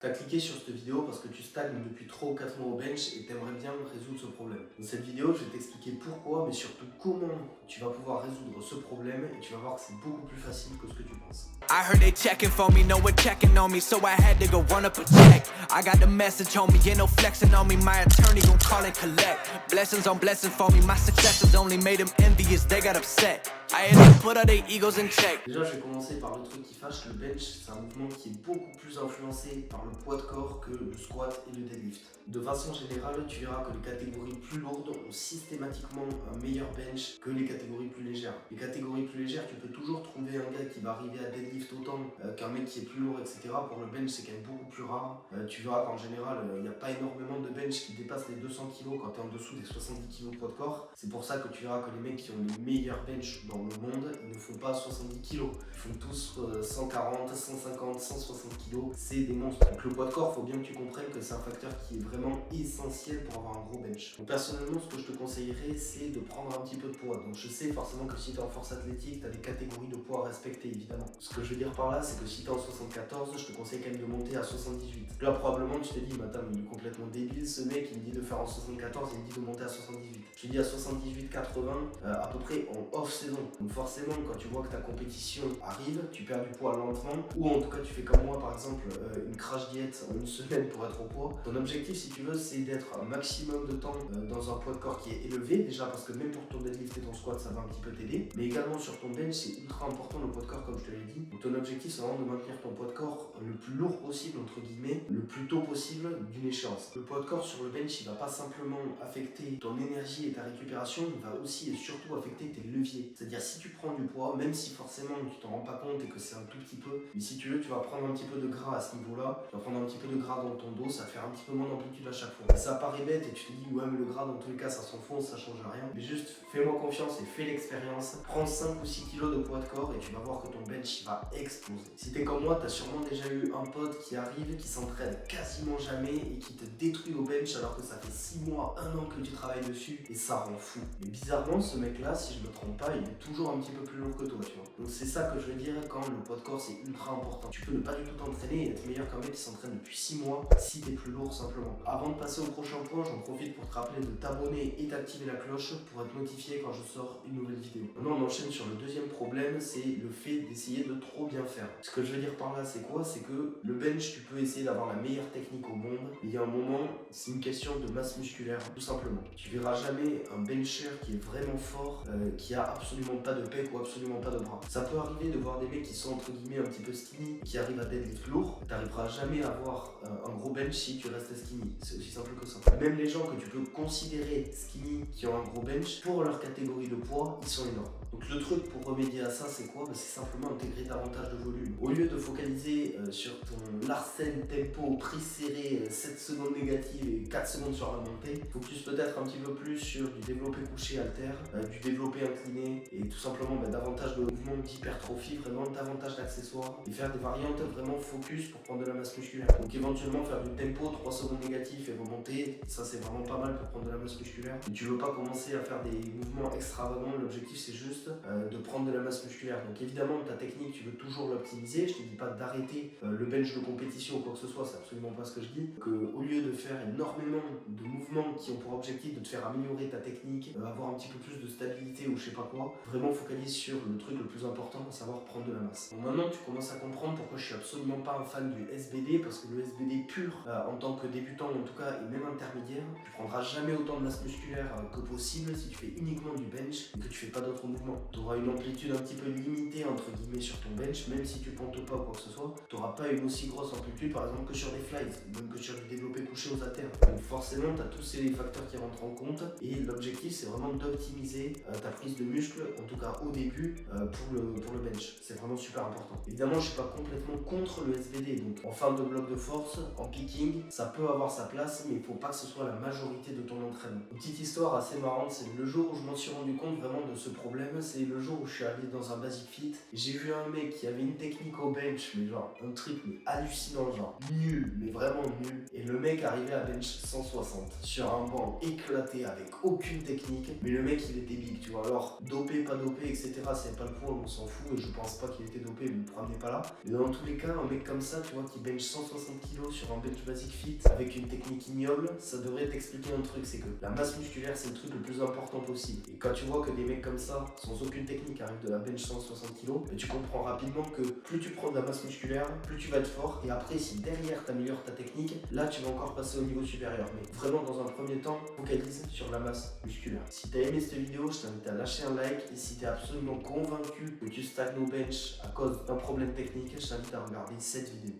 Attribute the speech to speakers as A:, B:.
A: T'as cliqué sur cette vidéo parce que tu stagnes depuis 3 ou 4 mois au bench et t'aimerais bien résoudre ce problème. Dans cette vidéo, je vais t'expliquer pourquoi, mais surtout comment tu vas pouvoir résoudre ce problème et tu vas voir que c'est beaucoup plus facile que ce que tu penses.
B: I heard they checking for me, no one checking on me, so I had to go run up a check. I got the message on me, ain't no flexing on me, my attorney gon' call and collect. Blessings on blessings for me, my successes only made them envious, they got upset. I had to put all their egos in check.
A: Déjà, je vais commencer par le truc qui fâche. Le bench, c'est un mouvement qui est beaucoup plus influencé par le poids de corps que le squat et le deadlift. De façon générale, tu verras que les catégories plus lourdes ont systématiquement un meilleur bench que les catégories plus légères. Les catégories plus légères, tu peux toujours trouver un gars qui va arriver à deadlift autant qu'un mec qui est plus lourd, etc. Pour le bench, c'est quand même beaucoup plus rare. Tu verras qu'en général, il n'y a pas énormément de bench qui dépassent les 200 kg quand tu es en dessous des 70 kg poids de corps. C'est pour ça que tu verras que les mecs qui ont les meilleurs bench dans le monde, ils ne font pas 70 kg. Ils font tous 140, 150, 160 kg. C'est des monstres. Donc le poids de corps, il faut bien que tu comprennes que c'est un facteur qui est vraiment essentiel pour avoir un gros bench. Donc personnellement, ce que je te conseillerais, c'est de prendre un petit peu de poids. Donc je sais forcément que si tu es en force athlétique, tu as des catégories de poids à respecter, évidemment. Ce que je veux dire par là, c'est que si tu es en 74, je te conseille quand même de monter à 78. Là, probablement, tu t'es dit, madame, il est complètement débile, ce mec, il me dit de faire en 74, il me dit de monter à 78. Je te dis à 78, 80, à peu près en off-saison. Donc forcément, quand tu vois que ta compétition arrive, tu perds du poids lentement, ou en tout cas, tu fais comme moi, par exemple, une crash diète en une semaine pour être au poids. Ton objectif, si tu veux, c'est d'être un maximum de temps dans un poids de corps qui est élevé, déjà parce que même pour ton deadlift et ton squat, ça va un petit peu t'aider, mais également sur ton bench, c'est ultra important le poids de corps, comme je te l'ai dit. Donc ton objectif, c'est vraiment de maintenir ton poids de corps le plus lourd possible, entre guillemets, le plus tôt possible d'une échéance. Le poids de corps sur le bench, il va pas simplement affecter ton énergie et ta récupération, il va aussi et surtout affecter tes leviers. C'est-à-dire, si tu prends du poids, même si forcément tu t'en rends pas compte et que c'est un tout petit peu, mais si tu veux, tu vas prendre un petit peu de gras à ce niveau-là, tu vas prendre un petit peu de gras dans ton dos, ça va faire un petit peu moins d'amplitude à chaque fois. Et ça paraît bête et tu te dis, ouais, mais le gras, dans tous les cas, ça s'enfonce, ça change rien. Mais juste, fais-moi confiance et fais l'expérience. Prends 5 ou 6 kilos de poids de corps et tu vas voir que ton bench, il va exploser. Si t'es comme moi, t'as sûrement déjà eu un pote qui arrive, qui s'entraîne quasiment jamais et qui te détruit au bench alors que ça fait 6 mois, 1 an que tu travailles dessus et ça rend fou. Mais bizarrement, ce mec-là, si je me trompe pas, il est toujours un petit peu plus lourd que toi, tu vois. Donc c'est ça que je veux dire quand le poids de corps c'est ultra important. Tu peux ne pas du tout t'entraîner et être meilleur qu'un mec qui s'entraîne depuis 6 mois si t'es plus lourd simplement. Avant de passer au prochain point, j'en profite pour te rappeler de t'abonner et d'activer la cloche pour être notifié quand je sors une nouvelle vidéo. Maintenant on enchaîne sur le deuxième problème, c'est le fait d'essayer de trop bien faire. Ce que je veux dire par là c'est quoi? C'est que le bench tu peux essayer d'avoir la meilleure technique au monde, mais il y a un moment c'est une question de masse musculaire tout simplement. Tu verras jamais un bencher qui est vraiment fort, qui a absolument pas de pec ou absolument pas de bras. Ça peut arriver de voir des mecs qui sont entre guillemets un petit peu skinny, qui arrivent à deadlift lourd. T'arriveras jamais à avoir un gros bench si tu restes skinny. C'est aussi simple que ça. Même les gens que tu peux considérer skinny qui ont un gros bench, pour leur catégorie de poids, ils sont énormes. Donc le truc pour remédier à ça, c'est quoi? C'est simplement intégrer davantage de volume. Au lieu de focaliser sur ton Larsen tempo, prise serrée, 7 secondes négatives et 4 secondes sur la montée, focus peut-être un petit peu plus sur du développé couché haltère, du développé incliné et tout simplement davantage de mouvements d'hypertrophie, vraiment davantage d'accessoires et faire des variantes vraiment focus pour prendre de la masse musculaire. Donc éventuellement faire du tempo, 3 secondes négatifs et remonter, ça c'est vraiment pas mal pour prendre de la masse musculaire. Et tu veux pas commencer à faire des mouvements extravagants, l'objectif c'est juste de prendre de la masse musculaire. Donc évidemment ta technique tu veux toujours l'optimiser, je te dis pas d'arrêter le bench de compétition ou quoi que ce soit, c'est absolument pas ce que je dis, que au lieu de faire énormément de mouvements qui ont pour objectif de te faire améliorer ta technique, avoir un petit peu plus de stabilité ou je sais pas quoi, vraiment focalise sur le truc le plus important, à savoir prendre de la masse. Donc maintenant tu commences à comprendre pourquoi je suis absolument pas un fan du SBD, parce que le SBD pur, en tant que débutant en tout cas, et même intermédiaire, tu prendras jamais autant de masse musculaire que possible si tu fais uniquement du bench et que tu fais pas d'autres mouvements. Tu auras une amplitude un petit peu limitée entre guillemets sur ton bench, même si tu pontes pas ou quoi que ce soit, tu n'auras pas une aussi grosse amplitude par exemple que sur des flies, même que sur du développé couché aux haltères. Donc forcément tu as tous ces facteurs qui rentrent en compte et l'objectif c'est vraiment d'optimiser ta prise de muscle, en tout cas au début, pour le bench. C'est vraiment super important. Évidemment je suis pas complètement contre le SBD, donc en fin de bloc de force, en picking, ça peut avoir sa place, mais il faut pas que ce soit la majorité de ton entraînement. Une petite histoire assez marrante, c'est le jour où je m'en suis rendu compte vraiment de ce problème, c'est le jour où je suis allé dans un Basic Fit. J'ai vu un mec qui avait une technique au bench, mais genre un truc mais hallucinant, genre nul, mais vraiment nul. Et le mec arrivait à bench 160 sur un banc éclaté avec aucune technique. Mais le mec il était big, tu vois. Alors dopé, pas dopé, etc. C'est pas le point, on s'en fout. Et je pense pas qu'il était dopé, ne le prenez pas là. Mais dans tous les cas, un mec comme ça, tu vois, qui bench 160 kg sur un bench Basic Fit avec une technique ignoble, ça devrait t'expliquer un truc, c'est que la masse musculaire c'est le truc le plus important possible. Et quand tu vois que des mecs comme ça, sans aucune technique, arrivent de la bench 160 kg, tu comprends rapidement que plus tu prends de la masse musculaire, plus tu vas être fort. Et après, si derrière tu améliores ta technique, là tu vas encore passer au niveau supérieur. Mais vraiment, dans un premier temps, focalise sur la masse musculaire. Si tu as aimé cette vidéo, je t'invite à lâcher un like. Et si tu es absolument convaincu que tu stagnes au bench à cause d'un problème technique, je t'invite à regarder cette vidéo.